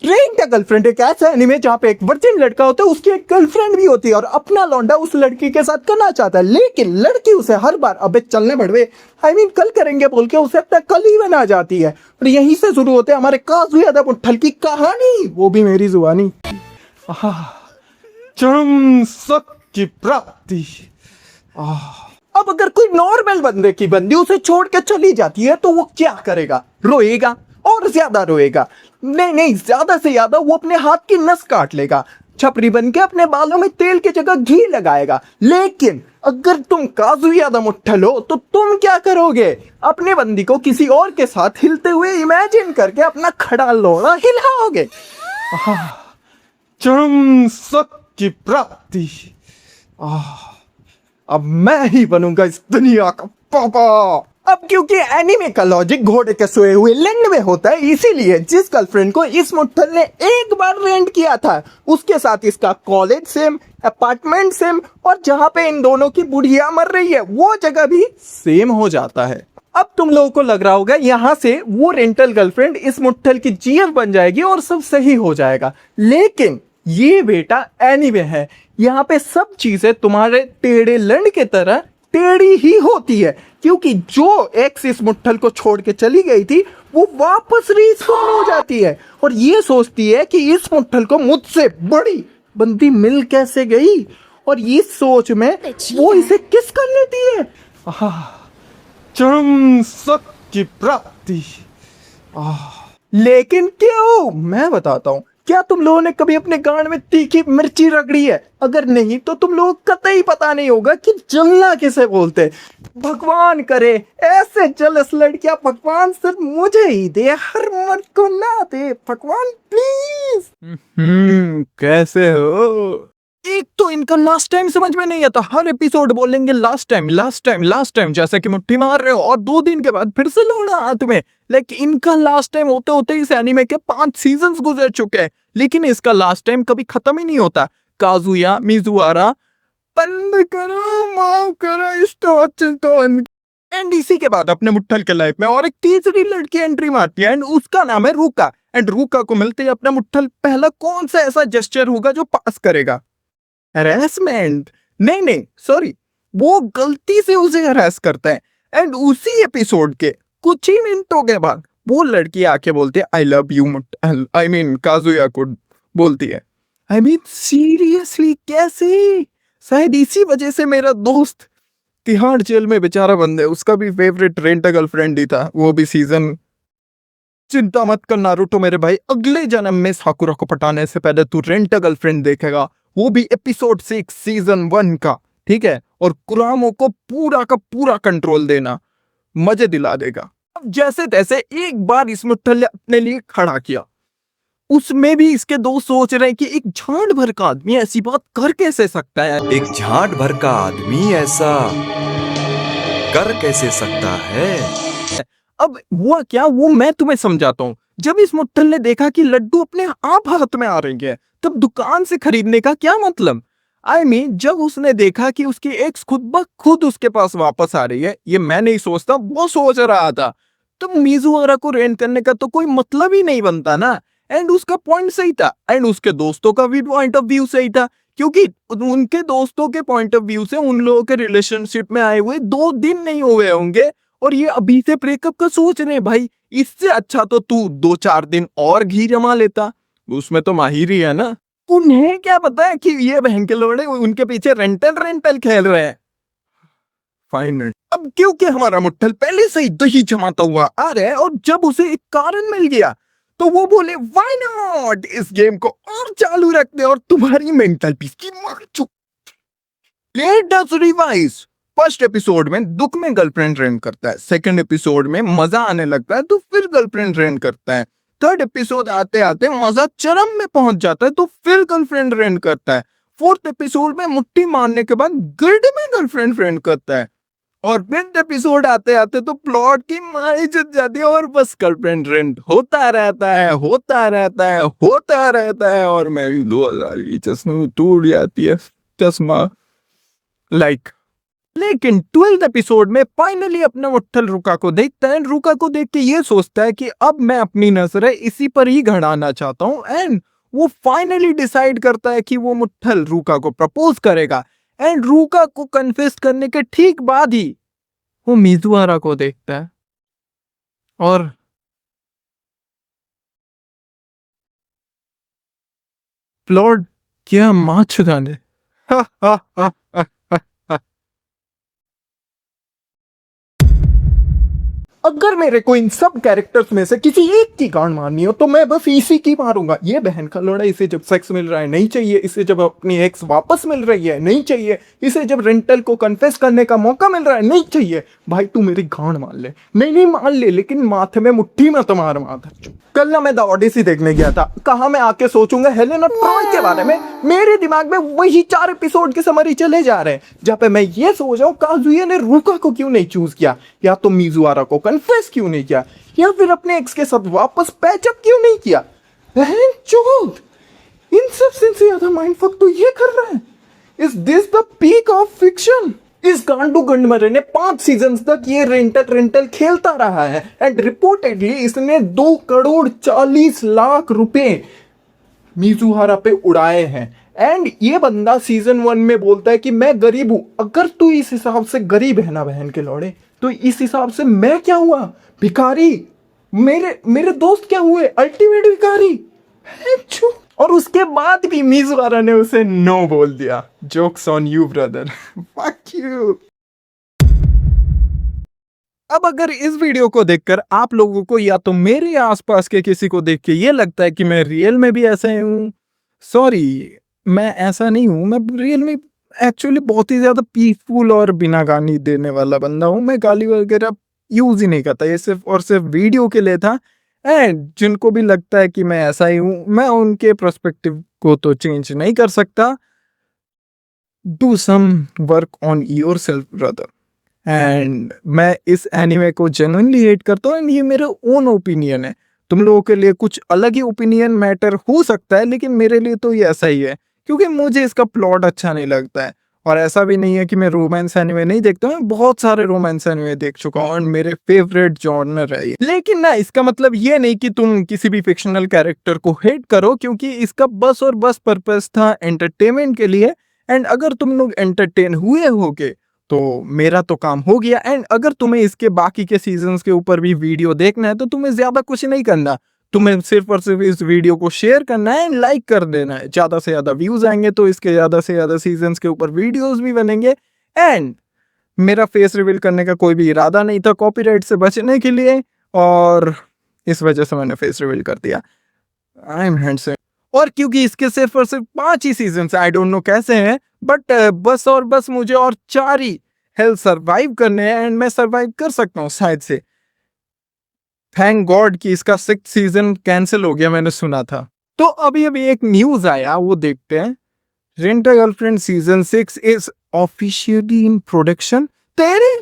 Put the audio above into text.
Rent a girlfriend एक ऐसा anime जहाँ पे एक वर्जिन लड़का होता है, उसकी एक गर्लफ्रेंड भी होती है और अपना लौंडा उस लड़की के साथ करना चाहता है, लेकिन लड़की उसे हर बार अबे चलने बढ़वे कल करेंगे बोल के उसे अपना कल ही बना जाती है। और यहीं से शुरू होते हैं हमारे काज़ुया मुट्ठल की कहानी, वो भी मेरी जुबानी। चरम सत्य की प्राप्ति। अब अगर कोई नॉर्मल बंदे की बंदी उसे छोड़ के चली जाती है तो वो क्या करेगा? रोएगा और ज्यादा रोएगा। नहीं, ज्यादा से ज्यादा वो अपने हाथ की नस काट लेगा, छपरी बन के अपने बालों में तेल की जगह घी लगाएगा। लेकिन अगर तुम काज़ुया मुट्ठल हो तो तुम क्या करोगे? अपने बंदी को किसी और के साथ हिलते हुए इमेजिन करके अपना खड़ा लोड़ा हिलाओगे। चरम सत्य की प्राप्ति। अब मैं ही बनूंगा इस दुनिया का पापा। अब क्योंकि एनीमे का लॉजिक घोड़े के सोए हुए लैंड में होता है, इसीलिए जिस गर्लफ्रेंड को इस मुट्ठल ने एक बार रेंट किया था उसके साथ इसका कॉलेज सेम, अपार्टमेंट सेम, और जहां पे इन दोनों की बुढ़िया मर रही है वो जगह भी सेम हो जाता है। अब तुम लोगों को लग रहा होगा यहाँ से वो रेंटल गर्लफ्रेंड इस मुट्ठल की जीएफ बन जाएगी और सब सही हो जाएगा, लेकिन ये बेटा एनीमे है। यहाँ पे सब चीजें तुम्हारे टेढ़े लंड के तरह टेढ़ी ही होती है, क्योंकि जो एक्स इस मुट्ठल को छोड़ के चली गई थी वो वापस रीस्पॉन हो जाती है और ये सोचती है कि इस मुट्ठल को मुझसे बड़ी बंदी मिल कैसे गई, और ये सोच में वो इसे किस कर लेती है। चरम सत्य की प्राप्ति। लेकिन क्यों? मैं बताता हूँ। क्या तुम लोगों ने कभी अपने गांड में तीखी मिर्ची रगड़ी है? अगर नहीं तो तुम लोगों को कतई पता नहीं होगा कि जलना किसे बोलते। भगवान करे ऐसे जलस लड़कियां भगवान सिर्फ मुझे ही दे, हर मर्द को ना दे भगवान प्लीज। कैसे हो? एक तो इनका लास्ट टाइम समझ में नहीं आता, हर एपिसोड बोलेंगे last time last time last time, जैसे कि मुट्ठी मार रहे हो, और 2 दिन के बाद फिर से लौड़ा हाथ में। लेकिन इनका लास्ट टाइम होते होते इस एनीमे के 5 सीजन्स गुजर चुके हैं, लेकिन इसका लास्ट टाइम कभी खत्म ही नहीं होता। काज़ुया मिजुआरा बंद करो, माफ करो, स्टोन। एंड इसी के बाद अपने मुट्ठल के लाइफ में और एक तीसरी लड़की एंट्री मारती है एंड उसका नाम है रूका। एंड रूका को मिलते ही अपना मुट्ठल पहला कौन सा ऐसा जेस्चर होगा जो पास करेगा? हरासमेंट? नहीं सॉरी, वो गलती से उसे हरास करता है। एंड उसी एपिसोड के कुछ ही मिनटों के बाद वो लड़की आके बोलती है आई लव यू काज़ुया को बोलती है। सीरियसली कैसे? शायद इसी वजह से मेरा दोस्त तिहाड़ जेल में बेचारा बंद है, उसका भी फेवरेट रेंट गर्लफ्रेंड ही था, वो भी सीजन। चिंता मत कर नारुतो मेरे भाई, अगले जन्म में साकुरा को पटाने से पहले तू रेंट गर्लफ्रेंड देखेगा, वो भी एपिसोड 6 सीजन 1 का, ठीक है? और कुरामो को पूरा का पूरा कंट्रोल देना, मजे दिला देगा। अब जैसे तैसे एक बार इस मुट्ठल ने अपने लिए खड़ा किया, उसमें भी इसके दोस्त सोच रहे हैं कि एक झाड़ भर का आदमी ऐसी बात कर कैसे सकता है? एक झाड़ भर का आदमी ऐसा कर कैसे सकता है? अब हुआ क्या वो मैं तुम्हें समझाता हूँ। जब इस मुट्ठल ने देखा कि लड्डू अपने आप हाथ में आ रहे हैं, तब दुकान से खरीदने का क्या मतलब? जब उसने देखा कि उसकी एक्स खुद ब खुद उसके पास वापस आ रही है, ये मैं नहीं सोचता, वो सोच रहा था, तो मिजुआरा को रेंट करने का तो कोई मतलब ही नहीं बनता ना। एंड उसका पॉइंट सही था, एंड उसके दोस्तों का भी पॉइंट ऑफ व्यू सही था, क्योंकि उनके दोस्तों के पॉइंट ऑफ व्यू से उन लोगों के रिलेशनशिप में आए हुए 2 दिन नहीं हुए होंगे और ये अभी से ब्रेकअप का सोच रहे हैं। भाई इससे अच्छा तो तू 2-4 दिन और घी जमा लेता, उसमें तो माहिर ही है ना। उन्हें क्या पता है कि ये बहन के लोड़े उनके पीछे रेंटल खेल रहे हैं। फाइन। अब क्योंकि हमारा मुट्ठल पहले से ही दही जमाता हुआ आ रहा है, और जब उसे एक कारण मिल गया तो वो बोले व्हाई नॉट, इस गेम को और चालू रख दे और तुम्हारी मेंटल पीस की मार चुप। Let us revise. First episode में दुख में गर्लफ्रेंड रेंट करता है, सेकंड एपिसोड में मजा आने लगता है तो फिर गर्लफ्रेंड रेंट करता है, थर्ड एपिसोड आते आते मजा चरम में पहुंच जाता है तो फिर गर्लफ्रेंड रेंट करता है, फोर्थ एपिसोड में मुट्ठी मारने के बाद गिल्ड में गर्लफ्रेंड रेंट करता है, और फिफ्थ एपिसोड आते आते तो प्लॉट की मारी जत जाती है और बस गर्लफ्रेंड रेंट होता रहता है और मेरी 2000 की चश्मा टूट जाती है। चश्मा लाइक लेकिन 12th एपिसोड में फाइनली अपना मुट्ठल रुका को देखता है, रुका को देख के ये सोचता है कि अब मैं अपनी नजरें इसी पर ही गड़ाना चाहता हूँ, एंड वो फाइनली डिसाइड करता है कि वो मुट्ठल रुका को प्रपोज करेगा। एंड रुका को कन्फेस करने के ठीक बाद ही वो मिजुआरा को देखता है और प्लॉट क्या माचुदाने। अगर मेरे को इन सब कैरेक्टर्स में से किसी एक की गांड मारनी हो तो मैं बस इसी की मारूंगा। ये बहन का लोड़ा, इसे जब सेक्स मिल रहा है नहीं चाहिए, इसे जब अपनी एक्स वापस मिल रही है नहीं चाहिए, इसे जब रेंटल को कन्फेस करने का मौका मिल रहा है नहीं चाहिए। भाई तू मेरी गांड मार ले, नहीं मार ले, लेकिन माथे में मुट्ठी में तो मार। कल ना मैं द ओडिसी देखने गया था, कहा मैं आके सोचूंगा हेलेना ट्रॉय के बारे में, मेरे दिमाग में वही 4 एपिसोड के समरी चले जा रहे हैं, जहाँ पे मैं ये सोच रहा हूँ काजुया ने रुका को क्यों नहीं चूज किया, या तो मिजुआरा को कन्फेस क्यों नहीं किया, या फिर अपने एक्स के साथ वापस पैचअप क्यों नहीं किया। बहन चोद, इन सब से ज्यादा माइंडफक तो ये कर रहा है। Is this the peak of fiction? इस गांडू गंडमरे ने 5 सीजन तक ये रेंटल खेलता रहा है, एंड रिपोर्टेडली इसने 2,40,00,000 रुपए मिजुहारा पे उड़ाए हैं। एंड ये बंदा सीजन 1 में बोलता है कि मैं गरीब हूं। अगर तू इस हिसाब से गरीब है ना बहन के लौड़े, तो इस हिसाब से मैं क्या हुआ, भिखारी। मेरे दोस्त क्या हुए, अल्टीमेट भिखारी। और उसके बाद भी मिजुआरा ने उसे नो बोल दिया। Jokes on you brother, fuck you. अब अगर इस वीडियो को देखकर आप लोगों को या तो मेरे आसपास के किसी को देख के ये लगता है कि मैं रियल में भी ऐसा हूँ, सॉरी, मैं ऐसा नहीं हूँ। मैं रियल में एक्चुअली बहुत ही ज्यादा पीसफुल और बिना गाली देने वाला बंदा हूँ। मैं गाली वगैरह यूज ही नहीं करता, ये सिर्फ और सिर्फ वीडियो के लिए था। एंड जिनको भी लगता है कि मैं ऐसा ही हूँ, मैं उनके पर्सपेक्टिव को तो चेंज नहीं कर सकता। Do some work on yourself brother. And मैं इस एनिमे को जेन्युइनली हेट करता हूँ, एंड ये मेरा ओन ओपिनियन है। तुम लोगों के लिए कुछ अलग ही ओपिनियन मैटर हो सकता है, लेकिन मेरे लिए तो ये ऐसा ही है, क्योंकि मुझे इसका प्लॉट अच्छा नहीं लगता है। और ऐसा भी नहीं है कि मैं रोमांस एनिमे नहीं देखता हूँ, बहुत सारे रोमांस एनिमे देख चुका हूँ और मेरे फेवरेट जॉनर है ये। लेकिन ना, इसका मतलब ये नहीं कि तुम किसी भी फिक्शनल कैरेक्टर को हेट करो, क्योंकि इसका बस और बस पर्पस था एंटरटेनमेंट के लिए। एंड अगर तुम लोग एंटरटेन हुए होगे तो मेरा तो काम हो गया। एंड अगर तुम्हें इसके बाकी के सीजन्स के ऊपर भी वीडियो देखना है तो तुम्हें ज्यादा कुछ नहीं करना, तुम्हें सिर्फ और सिर्फ इस वीडियो को शेयर करना है, लाइक कर देना है। ज्यादा से ज्यादा व्यूज आएंगे तो इसके ज्यादा से ज्यादा सीजन्स के ऊपर वीडियोस भी बनेंगे। एंड मेरा फेस रिवील करने का कोई भी इरादा नहीं था कॉपीराइट से बचने के लिए, और इस वजह से मैंने फेस रिवील कर दिया। I am handsome. और क्योंकि इसके सिर्फ और सिर्फ 5 ही सीजन, आई डोंट नो कैसे हैं, बट बस और बस मुझे और 4 ही हेल्थ सर्वाइव करने हैं, एंड मैं सर्वाइव कर सकता हूँ शायद से। थैंक गॉड कि इसका 6th सीजन कैंसिल हो गया, मैंने सुना था। तो अभी एक न्यूज आया, वो देखते हैं। Rent a girlfriend season 6 is officially in production. तेरे